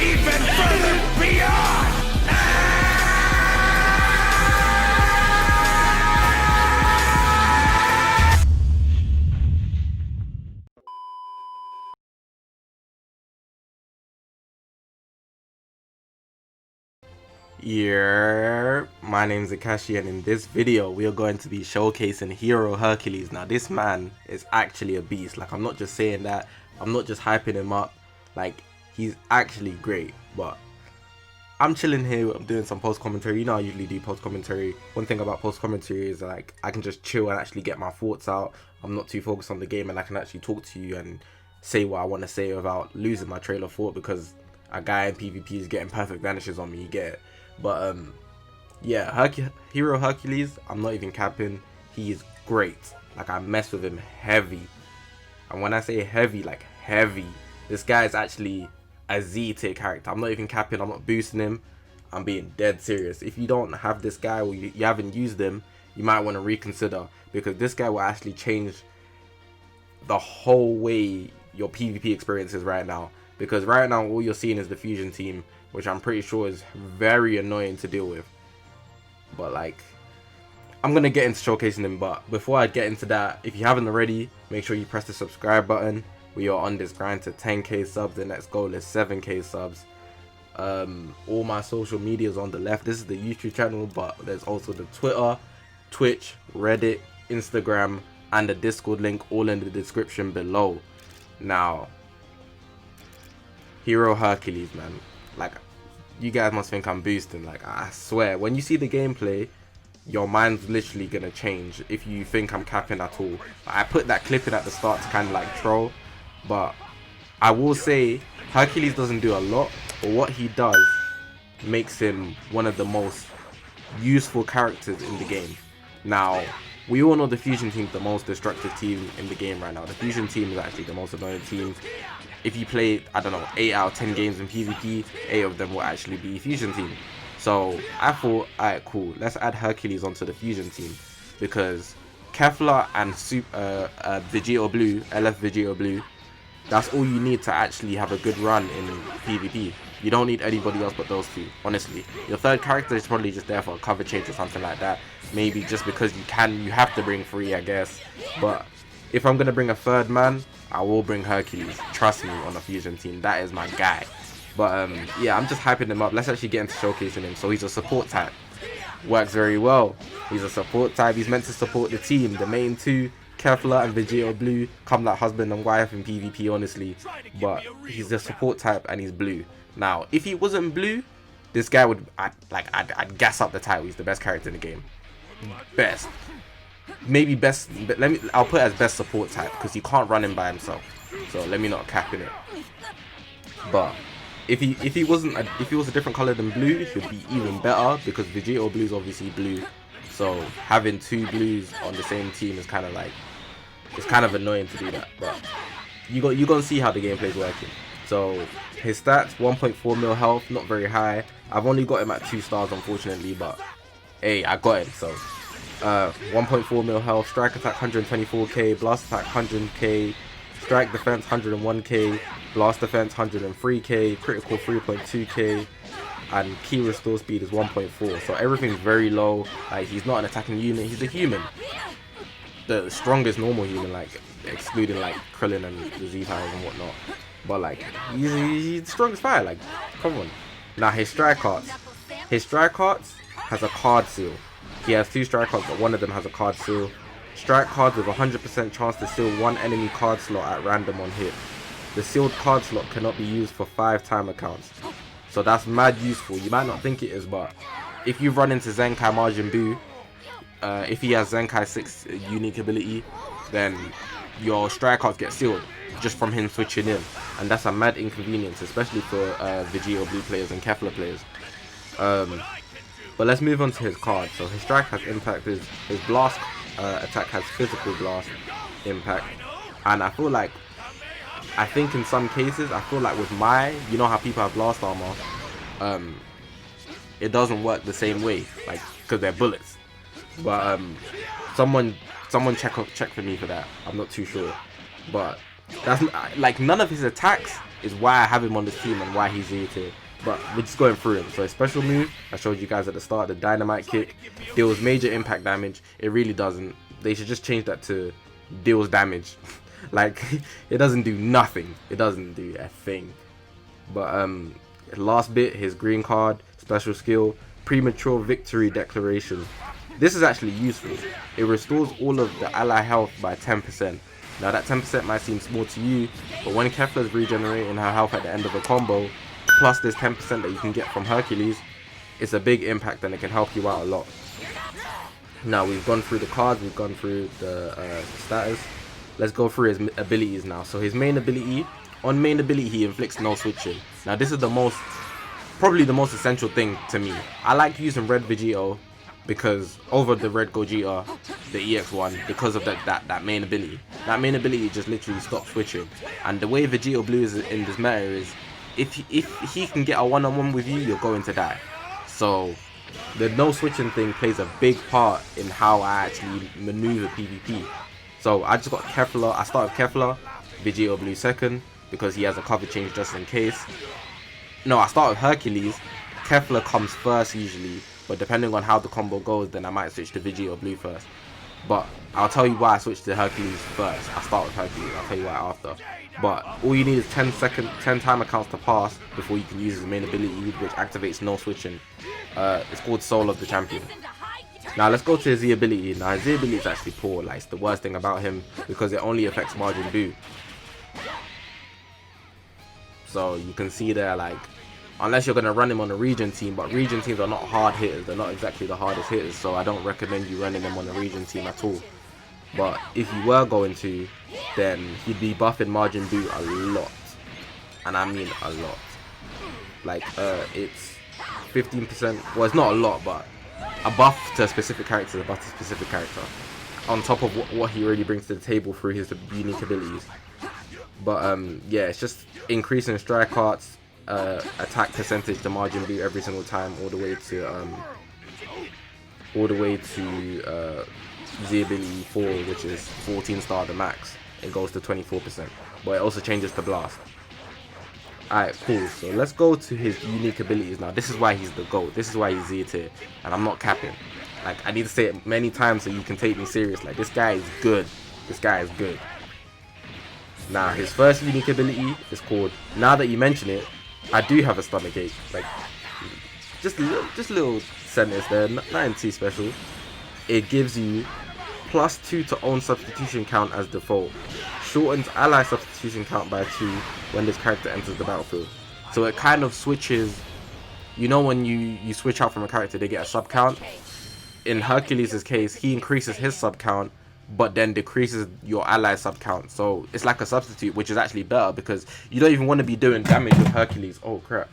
even further beyond! Yeah, my name's Zakashi, and in this video we are going to be showcasing Hero Hercules. Now this man is actually a beast. Like, I'm not just saying that, I'm not just hyping him up, like he's actually great. But I'm chilling here, I'm doing some post commentary. You know, I usually do post commentary. One thing about post commentary is like I can just chill and actually get my thoughts out. I'm not too focused on the game, and I can actually talk to you and say what I want to say without losing my trail of thought, because a guy in PvP is getting perfect vanishes on me, you get it. But yeah, Hero Hercules, I'm not even capping, he is great. Like, I mess with him heavy, and when I say heavy, like heavy, this guy is actually a Z tier character. I'm not even capping, I'm not boosting him, I'm being dead serious. If you don't have this guy, or you haven't used him, you might want to reconsider, because this guy will actually change the whole way your PvP experience is right now. Because right now all you're seeing is the fusion team, which I'm pretty sure is very annoying to deal with. But like, I'm gonna get into showcasing him, but before I get into that, if you haven't already, make sure you press the subscribe button. We are on this grind to 10k subs. The next goal is 7k subs. All my social media is on the left. This is the YouTube channel, but there's also the Twitter, Twitch, Reddit, Instagram, and the Discord link, all in the description below. Now, Hero Hercules, man, like, you guys must think I'm boosting. Like, I swear, when you see the gameplay, your mind's literally gonna change if you think I'm capping at all. I put that clip in at the start to kind of like troll, but I will say Hercules doesn't do a lot, but what he does makes him one of the most useful characters in the game. Now, we all know the fusion team is the most destructive team in the game right now. The fusion team is actually the most annoying team. If you play, I don't know, 8 out of 10 games in PvP, 8 of them will actually be fusion team. So I thought, alright, cool, let's add Hercules onto the fusion team, because Kefla and Vegito Blue, LF Vegito Blue, that's all you need to actually have a good run in PvP. You don't need anybody else but those two, honestly. Your third character is probably just there for a cover change or something like that. Maybe just because you have to bring 3, I guess. But if I'm gonna bring a third man, I will bring Hercules. Trust me, on a fusion team, that is my guy. But yeah, I'm just hyping him up. Let's actually get into showcasing him. So he's a support type. Works very well. He's a support type. He's meant to support the team. The main two, Kefla and Vegito Blue, come like husband and wife in PvP, honestly. But he's a support type and he's blue. Now, if he wasn't blue, this guy would, I'd gas up the title. He's the best character in the game. Best. Maybe best, but I'll put it as best support type, because he can't run him by himself. So let me not cap in it. But if he was a different color than blue, he would be even better, because Vegito Blue is obviously blue. So having 2 blues on the same team is kind of like, it's kind of annoying to do that. But you're gonna see how the gameplay is working. So his stats, 1.4 mil health, not very high. I've only got him at 2 stars, unfortunately, but hey, I got him. So 1.4 mil health, strike attack 124k, blast attack 100k, strike defense 101k, blast defense 103k, critical 3.2k, and key restore speed is 1.4. So everything's very low. Like, he's not an attacking unit, he's a human, the strongest normal human, like excluding like Krillin and the Z powers and whatnot. But like, he's the strongest fire. Like, come on. Now his strike cards has a card seal. He has 2 strike cards, but one of them has a card seal. Strike cards with 100% chance to seal 1 enemy card slot at random on hit. The sealed card slot cannot be used for 5 time accounts. So that's mad useful. You might not think it is, but if you run into Zenkai Majin Buu, if he has Zenkai 6 unique ability, then your strike cards get sealed just from him switching in. And that's a mad inconvenience, especially for Vegito Blue players and Kefla players. But let's move on to his card. So his strike has impact, his blast attack has physical blast impact, and I think in some cases, I feel like with you know how people have blast armor, it doesn't work the same way, like, because they're bullets. But someone check for me for that. I'm not too sure, but That's like none of his attacks is why I have him on this team and why he's Z tier. But we're just going through him. So his special move, I showed you guys at the start, the dynamite kick, deals major impact damage. It really doesn't. They should just change that to deals damage. Like, it doesn't do nothing. It doesn't do a thing. But last bit, his green card, special skill, premature victory declaration. This is actually useful. It restores all of the ally health by 10%. Now that 10% might seem small to you, but when Kefla's regenerating her health at the end of a combo, plus this 10% that you can get from Hercules, it's a big impact and it can help you out a lot. Now we've gone through the cards, we've gone through the status. Let's go through his abilities now. So his main ability, on main ability he inflicts no switching. Now this is probably the most essential thing to me. I like using red Vegito because over the red Gogeta, the EX one, because of that main ability. That main ability just literally stops switching. And the way Vegito Blue is in this meta is, if he can get a one-on-one with you, you're going to die. So the no switching thing plays a big part in how I actually maneuver PvP. So I just got Kefla. I start with Kefla, Vegito Blue second, because he has a cover change just in case. No, I start with Hercules. Kefla comes first usually, but depending on how the combo goes, then I might switch to Vegito Blue first. But I'll tell you why I switched to Hercules first. I start with Hercules, I'll tell you why after. But all you need is 10 timer counts to pass before you can use his main ability, which activates no switching. It's called Soul of the Champion. Now let's go to his Z ability. Now his Z ability is actually poor. Like, it's the worst thing about him because it only affects Margin Buu. So you can see there, like, unless you're going to run him on a region team, but region teams are not hard hitters. They're not exactly the hardest hitters, so I don't recommend you running them on a region team at all. But if you were going to, then he'd be buffing Margin Buu a lot. And I mean a lot. Like, it's 15%. Well, it's not a lot, but a buff to a specific character is a buff to a specific character. On top of what he already brings to the table through his unique abilities. But, yeah, it's just increasing strike arts, attack percentage to Margin Buu every single time, all the way to Z ability 4, which is 14 star the max. It goes to 24%, but it also changes to blast. Alright, cool. So let's go to his unique abilities now. This is why he's the GOAT. This is why he's Z tier, and I'm not capping. Like, I need to say it many times so you can take me serious. Like, this guy is good. This guy is good. Now his first unique ability is called, now that you mention it, I do have a stomach ache. Like, just a little sentence there, nothing too special. It gives you +2 to own substitution count as default. Shortens ally substitution count by 2 when this character enters the battlefield. So it kind of switches, you know, when you switch out from a character, they get a sub count. In Hercules' case, he increases his sub count, but then decreases your ally sub count. So it's like a substitute, which is actually better because you don't even want to be doing damage with Hercules. Oh crap,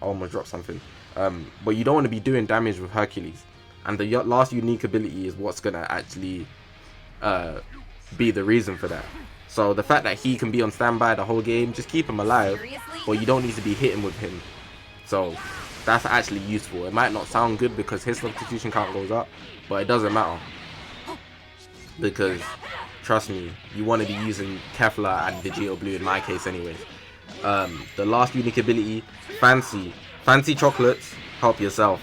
I almost dropped something. But you don't want to be doing damage with Hercules. And the last unique ability is what's gonna actually be the reason for that. So the fact that he can be on standby the whole game, just keep him alive, but you don't need to be hitting with him. So that's actually useful. It might not sound good because his substitution count goes up, but it doesn't matter. Because, trust me, you want to be using Kefla and Vegito Blue in my case anyways. The last unique ability, Fancy. Fancy chocolates, help yourself.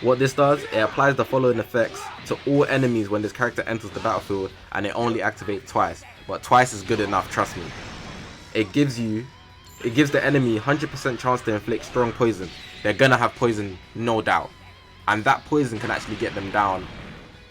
What this does, it applies the following effects to all enemies when this character enters the battlefield, and it only activates twice. But twice is good enough, trust me. It gives the enemy 100% chance to inflict strong poison. They're gonna have poison, no doubt. And that poison can actually get them down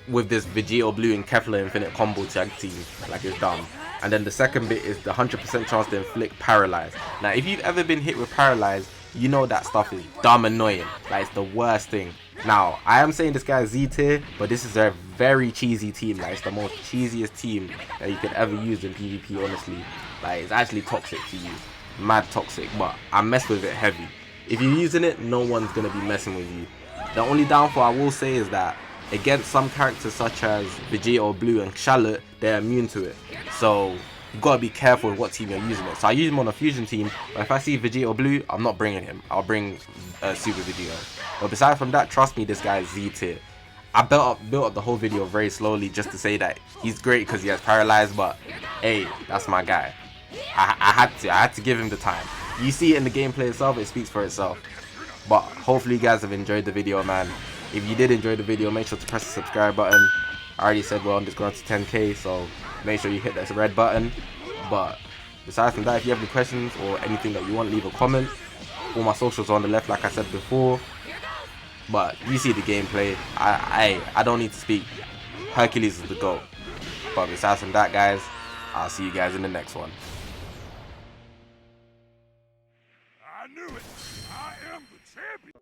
with this Vegito Blue and Kefla Infinite combo tag team, like it's done. And then the second bit is the 100% chance to inflict Paralyze. Now, if you've ever been hit with Paralyze, you know that stuff is dumb annoying. Like, it's the worst thing. Now, I am saying this guy is Z tier, but this is a very cheesy team. Like, it's the most cheesiest team that you could ever use in PvP, honestly. Like, it's actually toxic to use. Mad toxic, but I mess with it heavy. If you're using it, no one's going to be messing with you. The only downfall I will say is that against some characters such as Vegito Blue and Charlotte, they're immune to it. So you've got to be careful with what team you're using it. So I use him on a fusion team, but if I see Vegito Blue, I'm not bringing him. I'll bring Super Vegito. But besides from that, trust me, this guy is Z tier. I built up the whole video very slowly just to say that he's great because he has Paralyzed, but hey, that's my guy. I had to give him the time. You see it in the gameplay itself, it speaks for itself. But hopefully you guys have enjoyed the video, man. If you did enjoy the video, make sure to press the subscribe button. I already said we're on this ground to 10k, so make sure you hit that red button. But besides from that, if you have any questions or anything that you want, leave a comment. All my socials are on the left, like I said before. But you see the gameplay. I don't need to speak. Hercules is the GOAT. But besides from that, guys, I'll see you guys in the next one. I knew it. I am the champion.